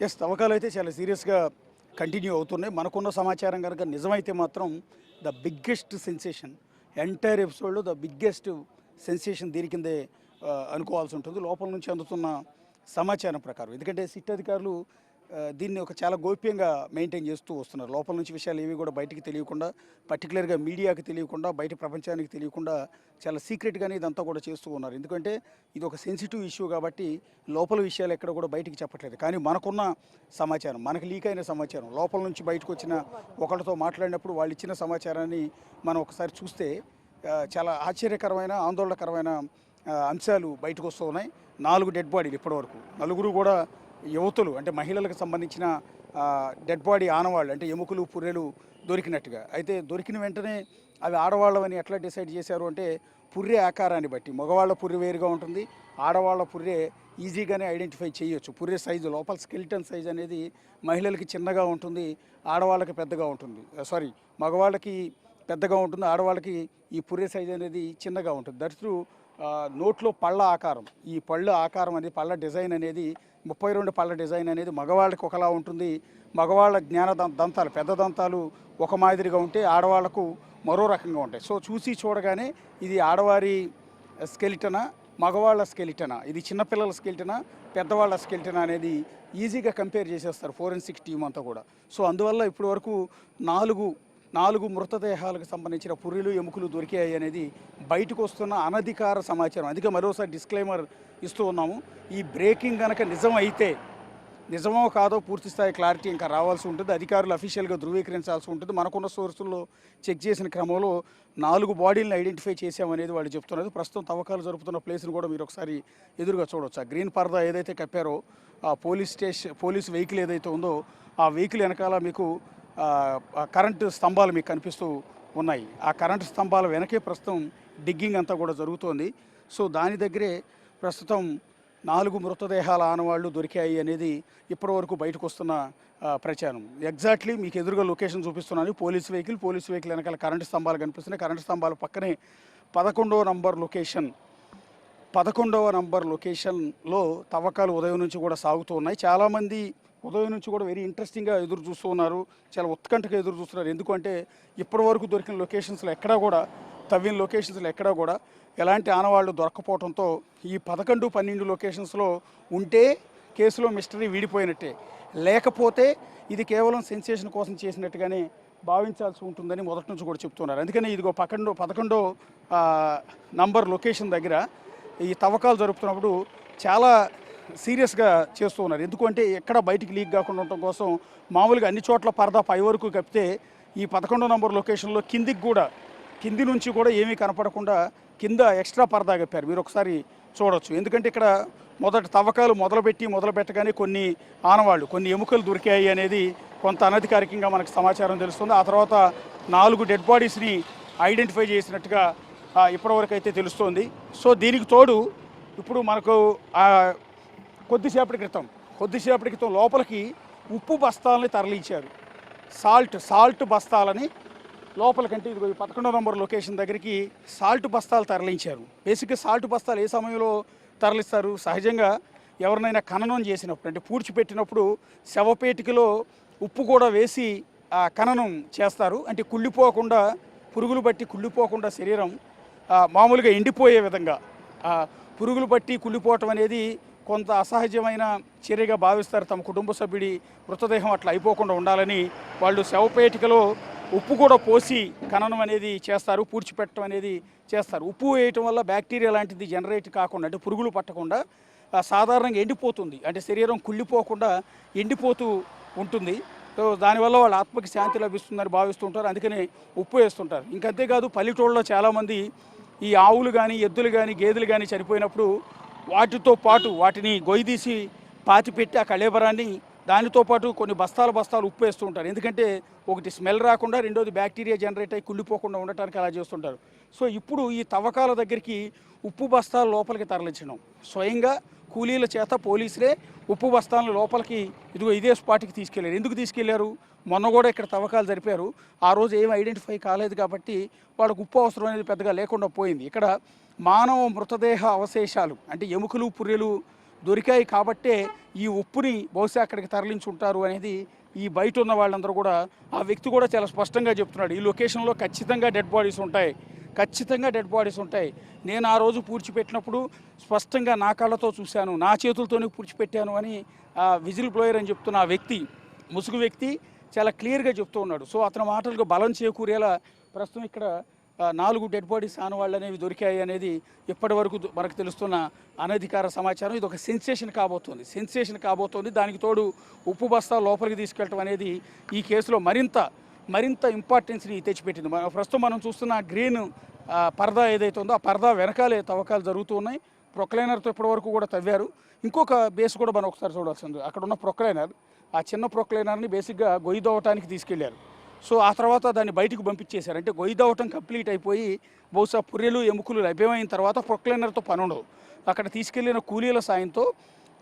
తవ్వకాలు అయితే చాలా సీరియస్‌గా కంటిన్యూ అవుతున్నాయి. మనకున్న సమాచారం గనుక నిజమైతే మాత్రం ద బిగ్గెస్ట్ సెన్సేషన్ ఎంటైర్ ఎపిసోడ్‌లో ద బిగ్గెస్ట్ సెన్సేషన్ దీని కిందే అనుకోవాల్సి ఉంటుంది. లోపల నుంచి అందుతున్న సమాచారం ప్రకారం. ఎందుకంటే సిట్ అధికారులు దీన్ని ఒక చాలా గోప్యంగా మెయింటైన్ చేస్తూ వస్తున్నారు. లోపల నుంచి విషయాలు ఏవి కూడా బయటికి తెలియకుండా, పర్టికులర్‌గా మీడియాకి తెలియకుండా, బయట ప్రపంచానికి తెలియకుండా చాలా సీక్రెట్‌గానే ఇదంతా కూడా చేస్తూ ఉన్నారు. ఎందుకంటే ఇది ఒక సెన్సిటివ్ ఇష్యూ కాబట్టి లోపల విషయాలు ఎక్కడ కూడా బయటికి చెప్పట్లేదు. కానీ మనకున్న సమాచారం, మనకు లీక్ అయిన సమాచారం, లోపల నుంచి బయటకు వచ్చిన ఒకళ్ళతో మాట్లాడినప్పుడు వాళ్ళు ఇచ్చిన సమాచారాన్ని మనం ఒకసారి చూస్తే చాలా ఆశ్చర్యకరమైన, ఆందోళనకరమైన అంశాలు బయటకు వస్తూ ఉన్నాయి. 4 డెడ్ బాడీలు ఇప్పటివరకు. నలుగురు కూడా యువతులు, అంటే మహిళలకు సంబంధించిన డెడ్ బాడీ ఆనవాళ్ళు, అంటే ఎముకలు పుర్రెలు దొరికినట్టుగా. అయితే దొరికిన వెంటనే అవి ఆడవాళ్ళవని ఎట్లా డిసైడ్ చేశారు అంటే పుర్రె ఆకారాన్ని బట్టి. మగవాళ్ళ పుర్రె వేరుగా ఉంటుంది, ఆడవాళ్ళ పుర్రె ఈజీగానే ఐడెంటిఫై చేయొచ్చు. పుర్రె సైజు, లోపల స్కెలిటన్ సైజ్ అనేది మహిళలకి చిన్నగా ఉంటుంది, ఆడవాళ్ళకి పెద్దగా ఉంటుంది. మగవాళ్ళకి పెద్దగా ఉంటుంది, ఆడవాళ్ళకి ఈ పుర్రె సైజ్ అనేది చిన్నగా ఉంటుంది. దట్స్ నోట్లో పళ్ళ ఆకారం, ఈ పళ్ళ ఆకారం అనేది, పళ్ళ డిజైన్ అనేది 32 పళ్ళ డిజైన్ అనేది మగవాళ్ళకి ఒకలా ఉంటుంది. మగవాళ్ళ దంతాలు, పెద్ద దంతాలు ఒక మాదిరిగా ఉంటే ఆడవాళ్లకు మరో రకంగా ఉంటాయి. సో చూసి చూడగానే ఇది ఆడవారి స్కెలిటనా, మగవాళ్ళ స్కెలిటనా, ఇది చిన్నపిల్లల స్కెలిటనా, పెద్దవాళ్ళ స్కెలిటనా అనేది ఈజీగా కంపేర్ చేసేస్తారు ఫోరెన్సిక్ టీం అంతా కూడా. సో అందువల్ల ఇప్పటి వరకు నాలుగు మృతదేహాలకు సంబంధించిన పుర్రెలు, ఎముకలు దొరికాయి అనేది బయటకు వస్తున్న అనధికార సమాచారం. అందుకే మరోసారి డిస్క్లైమర్ ఇస్తూ ఉన్నాము. ఈ బ్రేకింగ్ కనుక నిజమో కాదో పూర్తి స్థాయి క్లారిటీ ఇంకా రావాల్సి ఉంటుంది. అధికారులు అఫీషియల్గా ధృవీకరించాల్సి ఉంటుంది. మనకున్న సోర్సుల్లో చెక్ చేసిన క్రమంలో 4 బాడీలను ఐడెంటిఫై చేశామనేది వాళ్ళు చెప్తున్నారు. ప్రస్తుతం తవ్వకాలు జరుపుతున్న ప్లేస్ని కూడా మీరు ఒకసారి ఎదురుగా చూడవచ్చు. ఆ గ్రీన్ పరదా ఏదైతే కప్పారో, ఆ పోలీస్ వెహికల్ ఏదైతే ఉందో ఆ వెహికల్ వెనకాల మీకు కరెంటు స్తంభాలు మీకు కనిపిస్తూ ఉన్నాయి. ఆ కరెంటు స్తంభాల వెనకే ప్రస్తుతం డిగ్గింగ్ అంతా కూడా జరుగుతోంది. సో దాని దగ్గరే ప్రస్తుతం 4 మృతదేహాల ఆనవాళ్లు దొరికాయి అనేది ఇప్పటివరకు బయటకు వస్తున్న ప్రచారం. ఎగ్జాక్ట్లీ మీకు ఎదురుగా లొకేషన్ చూపిస్తున్నాను. పోలీస్ వెహికల్ వెనకాల కరెంటు స్తంభాలు కనిపిస్తున్నాయి. కరెంటు స్తంభాల పక్కనే 11వ నంబర్ లొకేషన్లో తవ్వకాలు ఉదయం నుంచి కూడా సాగుతూ ఉన్నాయి. చాలామంది ఉదయం నుంచి కూడా వెరీ ఇంట్రెస్టింగ్గా ఎదురు చూస్తూ ఉన్నారు, చాలా ఉత్కంఠగా ఎదురు చూస్తున్నారు. ఎందుకంటే ఇప్పటివరకు దొరికిన లొకేషన్స్లో ఎక్కడా కూడా, తవ్విన లొకేషన్స్లో ఎక్కడా కూడా ఎలాంటి ఆనవాళ్ళు దొరకపోవడంతో ఈ 11, 12 లొకేషన్స్లో ఉంటే కేసులో మిస్టరీ వీడిపోయినట్టే, లేకపోతే ఇది కేవలం సెన్సేషన్ కోసం చేసినట్టుగానే భావించాల్సి ఉంటుందని మొదటి నుంచి కూడా చెప్తున్నారు. అందుకని ఇదిగో 11వ నంబర్ లొకేషన్ దగ్గర ఈ తవ్వకాలు జరుపుతున్నప్పుడు చాలా సీరియస్గా చేస్తూ ఉన్నారు. ఎందుకంటే ఎక్కడ బయటికి లీక్ కాకుండా ఉండటం కోసం మామూలుగా అన్ని చోట్ల పరదా పై వరకు కప్పితే ఈ 11వ నంబర్ లొకేషన్లో కింది నుంచి కూడా ఏమీ కనపడకుండా కింద ఎక్స్ట్రా పరదా కప్పారు. మీరు ఒకసారి చూడవచ్చు. ఎందుకంటే ఇక్కడ తవ్వకాలు మొదలుపెట్టగానే కొన్ని ఆనవాళ్ళు, కొన్ని ఎముకలు దొరికాయి అనేది కొంత అనధికారికంగా మనకు సమాచారం తెలుస్తుంది. ఆ తర్వాత 4 డెడ్ బాడీస్ని ఐడెంటిఫై చేసినట్టుగా ఇప్పటివరకు అయితే తెలుస్తోంది. సో దీనికి తోడు ఇప్పుడు మనకు కొద్దిసేపటి క్రితం లోపలికి ఉప్పు బస్తాలని తరలించారు. సాల్ట్ బస్తాలని లోపలికంటే ఇదిగో 11వ నంబర్ లొకేషన్ దగ్గరికి సాల్ట్ బస్తాలు తరలించారు. బేసిక్గా సాల్ట్ బస్తాలు ఏ సమయంలో తరలిస్తారు? సహజంగా ఎవరినైనా ఖననం చేసినప్పుడు, అంటే పూడ్చిపెట్టినప్పుడు శవపేటికలో ఉప్పు కూడా వేసి ఖననం చేస్తారు. అంటే కుళ్ళిపోకుండా, పురుగులు బట్టి కుళ్ళిపోకుండా శరీరం మామూలుగా ఎండిపోయే విధంగా, పురుగులు బట్టి కుళ్ళిపోవటం అనేది కొంత అసహజమైన చర్యగా భావిస్తారు. తమ కుటుంబ సభ్యుడి మృతదేహం అట్లా అయిపోకుండా ఉండాలని వాళ్ళు శవపేటికలో ఉప్పు కూడా పోసి ఖననం అనేది చేస్తారు, పూడ్చిపెట్టడం అనేది చేస్తారు. ఉప్పు వేయటం వల్ల బ్యాక్టీరియా లాంటిది జనరేట్ కాకుండా, అంటే పురుగులు పట్టకుండా సాధారణంగా ఎండిపోతుంది, అంటే శరీరం కుళ్ళిపోకుండా ఎండిపోతూ ఉంటుంది. సో దానివల్ల వాళ్ళ ఆత్మకి శాంతి లభిస్తుందని భావిస్తుంటారు. అందుకని ఉప్పు వేస్తుంటారు. ఇంకంతేకాదు పల్లెటూళ్ళలో చాలామంది ఈ ఆవులు కానీ, ఎద్దులు కానీ, గేదెలు కానీ చనిపోయినప్పుడు వాటితో పాటు వాటిని గొయ్యిదీసి పాతిపెట్టి ఆ కళేబరాన్ని దానితో పాటు కొన్ని బస్తాలు ఉప్పు వేస్తూ ఉంటారు. ఎందుకంటే ఒకటి స్మెల్ రాకుండా, రెండోది బ్యాక్టీరియా జనరేట్ అయ్యి కుళ్ళిపోకుండా ఉండటానికి అలా చేస్తుంటారు. సో ఇప్పుడు ఈ తవ్వకాల దగ్గరికి ఉప్పు బస్తాలు లోపలికి తరలించడం, స్వయంగా కూలీల చేత పోలీసులే ఉప్పు బస్తాలను లోపలికి ఇదే స్పాట్కి తీసుకెళ్లారు. ఎందుకు తీసుకెళ్లారు? మొన్న కూడా ఇక్కడ తవ్వకాలు జరిపారు. ఆ రోజు ఏం ఐడెంటిఫై కాలేదు కాబట్టి వాళ్ళకు ఉప్పు అవసరం అనేది పెద్దగా లేకుండా పోయింది. ఇక్కడ మానవ మృతదేహ అవశేషాలు, అంటే ఎముకలు పుర్రెలు దొరికాయి కాబట్టే ఈ ఉప్పుని బహుశా అక్కడికి తరలించుంటారు అనేది ఈ బయట ఉన్న వాళ్ళందరూ కూడా, ఆ వ్యక్తి కూడా చాలా స్పష్టంగా చెప్తున్నాడు, ఈ లొకేషన్లో ఖచ్చితంగా డెడ్ బాడీస్ ఉంటాయి, ఖచ్చితంగా డెడ్ బాడీస్ ఉంటాయి. నేను ఆ రోజు పూడ్చిపెట్టినప్పుడు స్పష్టంగా నా కళ్ళతో చూశాను, నా చేతులతోనే పూడ్చిపెట్టాను అని విజిల్ బ్లోయర్ అని చెప్తున్న ఆ వ్యక్తి, ముసుగు వ్యక్తి చాలా క్లియర్గా చెప్తూ ఉన్నాడు. సో అతని మాటలకు బలం చేకూరేలా ప్రస్తుతం ఇక్కడ 4 డెడ్ బాడీస్ ఆనవాళ్ళు అనేవి దొరికాయి అనేది ఇప్పటి వరకు మనకు తెలుస్తున్న అనధికార సమాచారం. ఇది ఒక సెన్సేషన్ కాబోతోంది. దానికి తోడు ఉప్పు బస్తా లోపలికి తీసుకెళ్ళటం అనేది ఈ కేసులో మరింత ఇంపార్టెన్స్ని తెచ్చిపెట్టింది. ప్రస్తుతం మనం చూస్తున్న గ్రీన్ పరదా ఏదైతే ఉందో ఆ పరదా వెనకాలే తవ్వకాలు జరుగుతూ ఉన్నాయి. ప్రొక్లైనర్తో ఇప్పటివరకు కూడా తవ్వారు. ఇంకొక బేస్ కూడా మనం ఒకసారి చూడాల్సింది, అక్కడ ఉన్న ప్రొక్లైనర్, ఆ చిన్న ప్రొక్లైనర్ని బేసిక్గా గొయ్యి దవ్వటానికి తీసుకెళ్లారు. సో ఆ తర్వాత దాన్ని బయటకు పంపించేశారు. అంటే గొయ్యి దవ్వటం కంప్లీట్ అయిపోయి బహుశా పుర్రెలు ఎముకలు లభ్యమైన తర్వాత ప్రొక్లైనర్తో పని ఉండదు. అక్కడ తీసుకెళ్లిన కూలీల సాయంతో,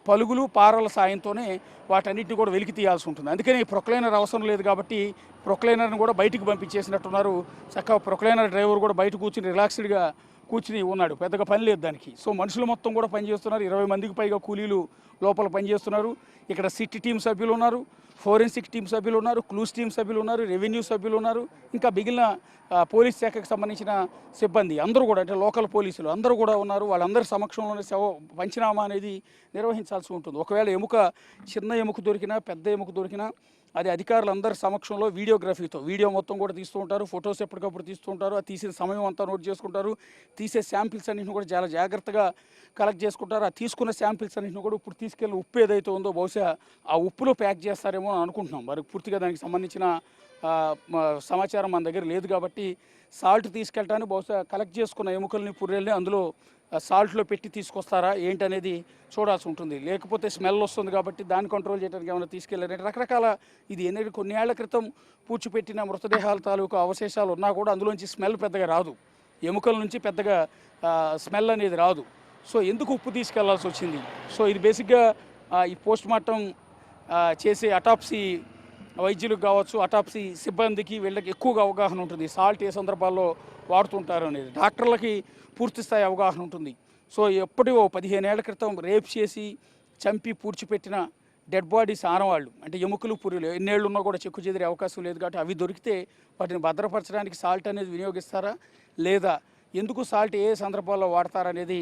పలుగులు పారల సాయంతోనే వాటన్నిటిని కూడా వెలికి తీయాల్సి ఉంటుంది. అందుకని ప్రొక్లైనర్ అవసరం లేదు కాబట్టి ప్రొక్లైనర్ని కూడా బయటికి పంపించేసినట్టున్నారు. చక్కగా ప్రొక్లైనర్ డ్రైవర్ కూడా బయట కూర్చుని రిలాక్స్డ్గా కూర్చుని ఉన్నాడు, పెద్దగా పని లేదు దానికి. సో మనుషులు మొత్తం కూడా పనిచేస్తున్నారు. 20 మందికి పైగా కూలీలు లోపల పనిచేస్తున్నారు. ఇక్కడ సిట్ టీం సభ్యులు ఉన్నారు, ఫోరెన్సిక్ టీం సభ్యులు ఉన్నారు, క్లూస్ టీం సభ్యులు ఉన్నారు, రెవెన్యూ సభ్యులు ఉన్నారు, ఇంకా మిగిలిన పోలీస్ శాఖకు సంబంధించిన సిబ్బంది అందరూ కూడా, అంటే లోకల్ పోలీసులు అందరూ కూడా ఉన్నారు. వాళ్ళందరి సమక్షంలోనే పంచనామా అనేది నిర్వహించాల్సి ఉంటుంది. ఒకవేళ చిన్న ఎముక దొరికినా, పెద్ద ఎముక దొరికినా అది అధికారులందరి సమక్షంలో వీడియో మొత్తం కూడా తీస్తూ ఉంటారు, ఫొటోస్ ఎప్పటికప్పుడు తీస్తూ ఉంటారు. ఆ తీసిన సమయం అంతా నోట్ చేసుకుంటారు. తీసే శాంపిల్స్ అన్నింటిని కూడా చాలా జాగ్రత్తగా కలెక్ట్ చేసుకుంటారు. ఆ తీసుకున్న శాంపిల్స్ అన్నింటిని కూడా ఇప్పుడు తీసుకెళ్ళిన ఉప్పు ఏదైతే ఉందో బహుశా ఆ ఉప్పులో ప్యాక్ చేస్తారేమో అని అనుకుంటున్నాం. మరి పూర్తిగా దానికి సంబంధించిన సమాచారం మన దగ్గర లేదు కాబట్టి సాల్ట్ తీసుకెళ్ళటానికి బహుశా కలెక్ట్ చేసుకున్న ఎముకల్ని, పుర్రెల్ని అందులో సాల్ట్లో పెట్టి తీసుకొస్తారా ఏంటనేది చూడాల్సి ఉంటుంది. లేకపోతే స్మెల్ వస్తుంది కాబట్టి దాన్ని కంట్రోల్ చేయడానికి ఏమైనా తీసుకెళ్ళారంటే రకరకాల, ఇది కొన్ని ఏళ్ల క్రితం పూడ్చిపెట్టిన మృతదేహాల తాలూకు అవశేషాలు ఉన్నా కూడా అందులోంచి స్మెల్ పెద్దగా రాదు, ఎముకల నుంచి పెద్దగా స్మెల్ అనేది రాదు. సో ఎందుకు ఉప్పు తీసుకెళ్లాల్సి వచ్చింది? సో ఇది బేసిక్గా ఈ పోస్ట్ మార్టం చేసే అటాప్సీ వైద్యులకు కావచ్చు, అటాప్సీ సిబ్బందికి వీళ్ళకి ఎక్కువగా అవగాహన ఉంటుంది. సాల్ట్ ఏ సందర్భాల్లో వాడుతుంటారు అనేది డాక్టర్లకి పూర్తి స్థాయి అవగాహన ఉంటుంది. సో ఎప్పటివో 15 ఏళ్ల క్రితం రేప్ చేసి చంపి పూడ్చిపెట్టిన డెడ్ బాడీస్ ఆనవాళ్ళు, అంటే ఎముకలు, పుర్రెలు ఎన్నేళ్ళు ఉన్నా కూడా చెక్కు చెదిరే అవకాశం లేదు కాబట్టి అవి దొరికితే వాటిని భద్రపరచడానికి సాల్ట్ అనేది వినియోగిస్తారా లేదా, ఎందుకు సాల్ట్ ఏ సందర్భాల్లో వాడతారనేది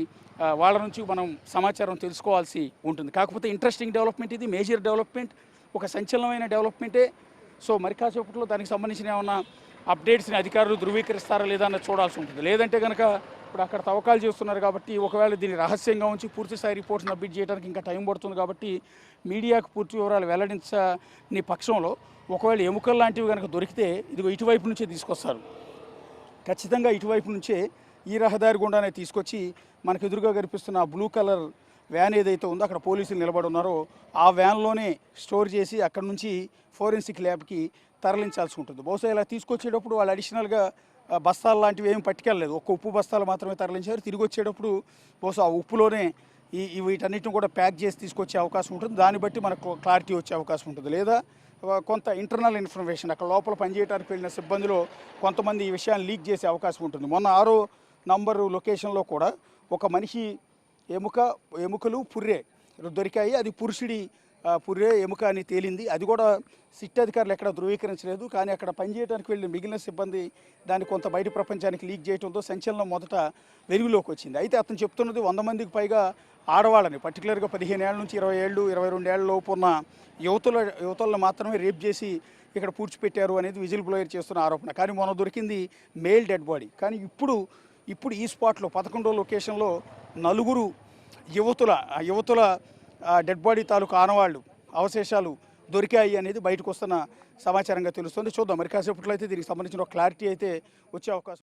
వాళ్ళ నుంచి మనం సమాచారం తెలుసుకోవాల్సి ఉంటుంది. కాకపోతే ఇంట్రెస్టింగ్ డెవలప్మెంట్, ఇది మేజర్ డెవలప్మెంట్, ఒక సంచలనమైన డెవలప్మెంటే. సో మరి కాసేపట్లో దానికి సంబంధించిన ఏమన్నా అప్డేట్స్ని అధికారులు ధృవీకరిస్తారా లేదా అన్నది చూడాల్సి ఉంటుంది. లేదంటే కనుక ఇప్పుడు అక్కడ తవ్వకాలు చేస్తున్నారు కాబట్టి ఒకవేళ దీన్ని రహస్యంగా ఉంచి పూర్తి స్థాయి రిపోర్ట్స్ సబ్మిట్ చేయడానికి ఇంకా టైం పడుతుంది కాబట్టి మీడియాకు పూర్తి వివరాలు వెల్లడించని పక్షంలో ఒకవేళ ఎముకలు లాంటివి కనుక దొరికితే ఇదిగో ఇటువైపు నుంచే తీసుకొస్తారు. ఖచ్చితంగా ఇటువైపు నుంచే ఈ రహదారి గుండానే తీసుకొచ్చి మనకు ఎదురుగా కనిపిస్తున్న బ్లూ కలర్ వ్యాన్ ఏదైతే ఉందో అక్కడ పోలీసులు నిలబడి ఉన్నారో ఆ వ్యాన్లోనే స్టోర్ చేసి అక్కడ నుంచి ఫోరెన్సిక్ ల్యాబ్కి తరలించాల్సి ఉంటుంది. బహుశా ఇలా తీసుకొచ్చేటప్పుడు వాళ్ళు అడిషనల్గా బస్తాలు లాంటివి ఏమి పట్టుకెళ్ళలేదు, ఒక్క ఉప్పు బస్తాలు మాత్రమే తరలించారు. తిరిగి వచ్చేటప్పుడు బహుశా ఆ ఉప్పులోనే వీటన్నిటిని కూడా ప్యాక్ చేసి తీసుకొచ్చే అవకాశం ఉంటుంది. దాన్ని బట్టి మనకు క్లారిటీ వచ్చే అవకాశం ఉంటుంది. లేదా కొంత ఇంటర్నల్ ఇన్ఫర్మేషన్ అక్కడ లోపల పనిచేయడానికి వెళ్ళిన సిబ్బందిలో కొంతమంది ఈ విషయాన్ని లీక్ చేసే అవకాశం ఉంటుంది. మొన్న 6వ నంబరు లొకేషన్లో కూడా ఒక మనిషి ఎముకలు, పుర్రె దొరికాయి. అది పురుషుడి పుర్రె ఎముక అని తేలింది. అది కూడా సిట్ అధికారులు ఎక్కడ ధృవీకరించలేదు. కానీ అక్కడ పనిచేయడానికి వెళ్ళిన మిగిలిన సిబ్బంది దాన్ని కొంత బయట ప్రపంచానికి లీక్ చేయడంతో సంచలనం మొదట వెలుగులోకి వచ్చింది. అయితే అతను చెప్తున్నది 100 మందికి పైగా ఆడవాళ్ళని, పర్టికులర్గా 15 ఏళ్ళ నుంచి 20 ఏళ్ళు 22 ఏళ్ళ లోపు ఉన్న యువతులను మాత్రమే రేప్ చేసి ఇక్కడ పూడ్చిపెట్టారు అనేది విజిల్ బ్లోయర్ చేస్తున్న ఆరోపణ. కానీ మొన్న దొరికింది మేల్ డెడ్ బాడీ. కానీ ఇప్పుడు ఈ స్పాట్లో 11వ లొకేషన్లో 4 యువతుల డెడ్ బాడీ తాలూకు ఆనవాళ్ళు, అవశేషాలు దొరికాయి అనేది బయటకు వస్తున్న సమాచారంగా తెలుస్తుంది. చూద్దాం మరి కాసేపట్లో అయితే దీనికి సంబంధించిన క్లారిటీ అయితే వచ్చే అవకాశం.